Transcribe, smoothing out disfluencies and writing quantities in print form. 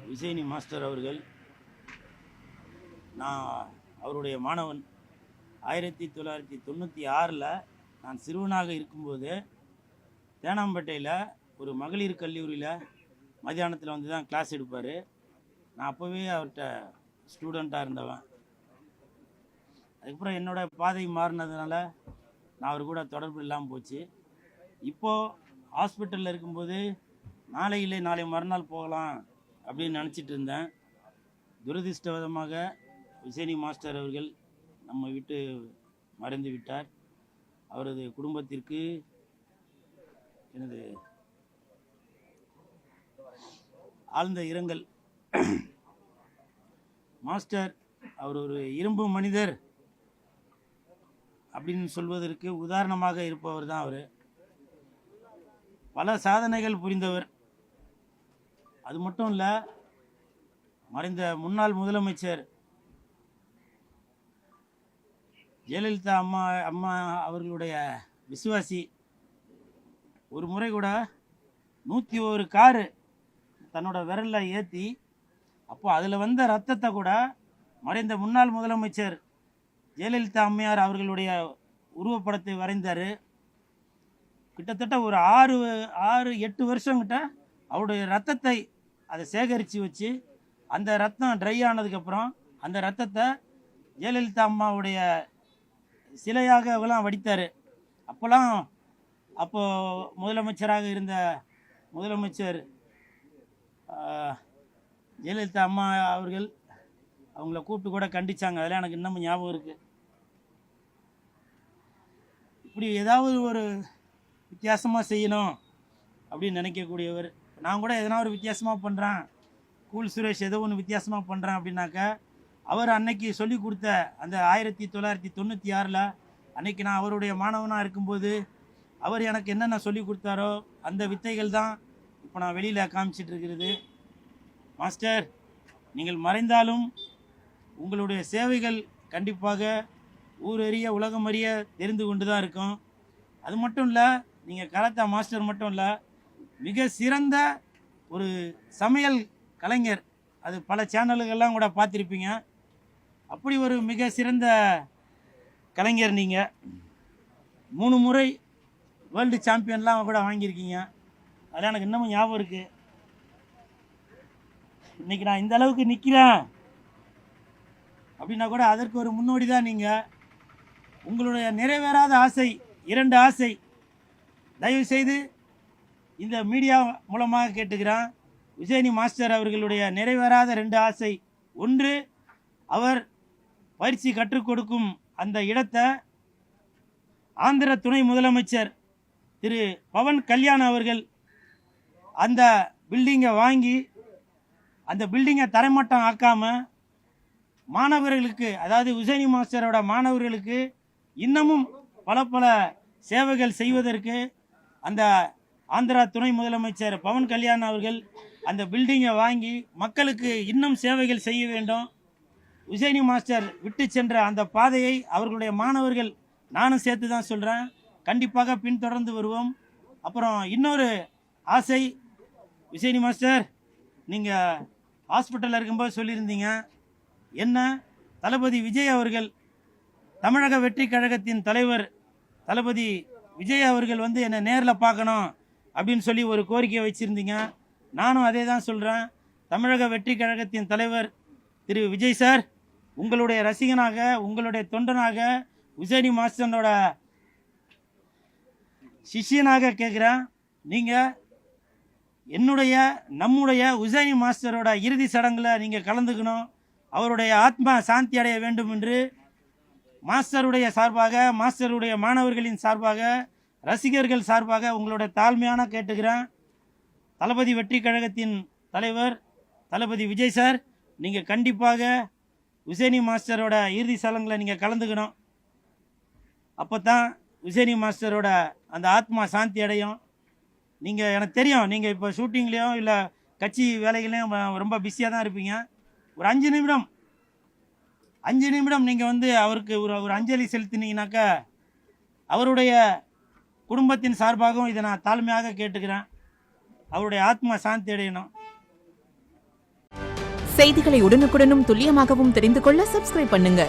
விஜயனி master அவர்கள், நான் அவருடைய மாணவன். 1996 நான் சிறுவனாக இருக்கும்போது தேனாம்பேட்டையில் ஒரு மகளிர் கல்லூரியில் மதியானத்தில் வந்து தான் கிளாஸ் எடுப்பார். நான் அப்போவே அவர்கிட்ட ஸ்டூடெண்ட்டாக இருந்தவன். அதுக்கப்புறம் என்னோடய பாதை மாறினதுனால நான் அவர் கூட தொடர்பு இல்லாமல் போச்சு. இப்போது ஹாஸ்பிட்டலில் இருக்கும்போது நாளை மறுநாள் போகலாம் அப்படின்னு நினச்சிட்டு இருந்தேன். துரதிர்ஷ்டவசமாக விஜயனி மாஸ்டர் அவர்கள் நம்ம விட்டு மறைந்து விட்டார். அவரது குடும்பத்திற்கு எனது ஆழ்ந்த இரங்கல். மாஸ்டர் அவர் ஒரு இரும்பு மனிதர் அப்படின்னு சொல்வதற்கு உதாரணமாக இருப்பவர் தான் அவர். பல சாதனைகள் புரிந்தவர். அது மட்டும் இல்லை, மறைந்த முன்னாள் முதலமைச்சர் ஜெயலலிதா அம்மா அவர்களுடைய விசுவாசி. ஒரு முறை கூட 101 காரு தன்னோட விரலில் ஏற்றி, அப்போ அதில் வந்த ரத்தத்தை கூட மறைந்த முன்னாள் முதலமைச்சர் ஜெயலலிதா அம்மையார் அவர்களுடைய உருவப்படத்தை வரைந்தார். கிட்டத்தட்ட ஒரு 6-8 வருஷங்கிட்ட அவருடைய ரத்தத்தை அதை சேகரித்து வச்சு, அந்த ரத்தம் ட்ரை ஆனதுக்கப்புறம் அந்த ரத்தத்தை ஜெயலலிதா அம்மாவுடைய சிலையாகலாம் வடித்தார். அப்போது முதலமைச்சராக இருந்த முதலமைச்சர் ஜெயலலிதா அம்மா அவர்கள் அவங்கள கூப்பிட்டு கூட கண்டிச்சாங்க. அதெல்லாம் எனக்கு இன்னமும் ஞாபகம் இருக்குது. இப்படி ஏதாவது ஒரு வித்தியாசமாக செய்யணும் அப்படின்னு நினைக்கக்கூடியவர். நான் கூட எதனா ஒரு வித்தியாசமாக பண்ணுறேன், கூல் சுரேஷ் ஏதோ ஒன்று வித்தியாசமாக பண்ணுறேன் அப்படின்னாக்கா, அவர் அன்னைக்கு சொல்லி கொடுத்த அந்த 1996 அன்னைக்கு நான் அவருடைய மாணவனாக இருக்கும்போது அவர் எனக்கு என்னென்ன சொல்லி கொடுத்தாரோ அந்த வித்தைகள் தான் இப்போ நான் வெளியில் காமிச்சிட்டு இருக்கிறது. மாஸ்டர், நீங்கள் மறைந்தாலும் உங்களுடைய சேவைகள் கண்டிப்பாக ஊரறிய உலகமறிய தெரிந்து கொண்டு தான் இருக்கும். அது மட்டும் இல்லை, நீங்கள் கராத்தே மாஸ்டர் மட்டும் இல்லை, மிக சிறந்த ஒரு சமையல் கலைஞர். அது பல சேனல்கள்லாம் கூட பார்த்துருப்பீங்க. அப்படி ஒரு மிக சிறந்த கலைஞர் நீங்கள். 3 முறை வேர்ல்டு சாம்பியன்லாம் கூட வாங்கியிருக்கீங்க. அதெல்லாம் எனக்கு இன்னமும் ஞாபகம் இருக்குது. இன்றைக்கி நான் இந்த அளவுக்கு நிற்கிறேன் அப்படின்னா கூட அதற்கு ஒரு முன்னோடி தான் நீங்கள். உங்களுடைய நிறைவேறாத ஆசை, 2 ஆசை, தயவுசெய்து இந்த மீடியா மூலமாக கேட்டுக்கிறேன். விஜயனி மாஸ்டர் அவர்களுடைய நிறைவேறாத 2 ஆசை. ஒன்று, அவர் பயிற்சி கற்றுக் கொடுக்கும் அந்த இடத்தை ஆந்திர துணை முதலமைச்சர் திரு பவன் கல்யாண் அவர்கள் அந்த பில்டிங்கை வாங்கி அந்த பில்டிங்கை தரைமட்டம் ஆக்காமல் மாணவர்களுக்கு, அதாவது விஜயனி மாஸ்டரோட மாணவர்களுக்கு இன்னமும் பல சேவைகள் செய்வதற்கு அந்த ஆந்திரா துணை முதலமைச்சர் பவன் கல்யாண் அவர்கள் அந்த பில்டிங்கை வாங்கி மக்களுக்கு இன்னும் சேவைகள் செய்ய வேண்டும். விஜயனி மாஸ்டர் விட்டு சென்ற அந்த பாதையை அவர்களுடைய மாணவர்கள், நானும் சேர்த்து தான் சொல்கிறேன், கண்டிப்பாக பின்தொடர்ந்து வருவோம். அப்புறம் இன்னொரு ஆசை, விஜயனி மாஸ்டர், நீங்கள் ஹாஸ்பிட்டலில் இருக்கும்போது சொல்லியிருந்தீங்க, என்ன தளபதி விஜய் அவர்கள், தமிழக வெற்றி கழகத்தின் தலைவர் தளபதி விஜய் அவர்கள் வந்து என்னை நேரில் பார்க்கணும் அப்படின்னு சொல்லி ஒரு கோரிக்கையை வச்சுருந்தீங்க. நானும் அதே தான் சொல்கிறேன். தமிழக வெற்றி கழகத்தின் தலைவர் திரு விஜய் சார், உங்களுடைய ரசிகனாக, உங்களுடைய தொண்டனாக, விஜயனி மாஸ்டரோட சிஷியனாக கேட்குறேன். நீங்கள் நம்முடைய விஜயனி மாஸ்டரோட இறுதி சடங்கில் நீங்கள் கலந்துக்கணும். அவருடைய ஆத்மா சாந்தி அடைய வேண்டும் என்று மாஸ்டருடைய சார்பாக, மாஸ்டருடைய மாணவர்களின் சார்பாக, ரசிகர்கள் சார்பாக உங்களுடைய தாழ்மையான கேட்டுக்கிறேன். தளபதி வெற்றி கழகத்தின் தலைவர் தளபதி விஜய் சார், நீங்கள் கண்டிப்பாக விஜயனி மாஸ்டரோட இறுதி சடங்கில் நீங்கள் கலந்துக்கணும். அப்போ தான் விஜயனி மாஸ்டரோட அந்த ஆத்மா சாந்தி அடையும். நீங்கள், எனக்கு தெரியும், நீங்கள் இப்போ ஷூட்டிங்லேயும் இல்லை கட்சி வேலைகளையும் ரொம்ப பிஸியாக தான் இருப்பீங்க. ஒரு 5 நிமிடம் நீங்கள் வந்து அவருக்கு ஒரு அஞ்சலி செலுத்தினீங்கனாக்கா, அவருடைய குடும்பத்தின் சார்பாகவும் இதை நான் தாழ்மையாக கேட்டுக்கிறேன். அவருடைய ஆத்மா சாந்தி அடையணும். செய்திகளை உடனுக்குடனும் துல்லியமாகவும் தெரிந்து கொள்ள சப்ஸ்கிரைப் பண்ணுங்க.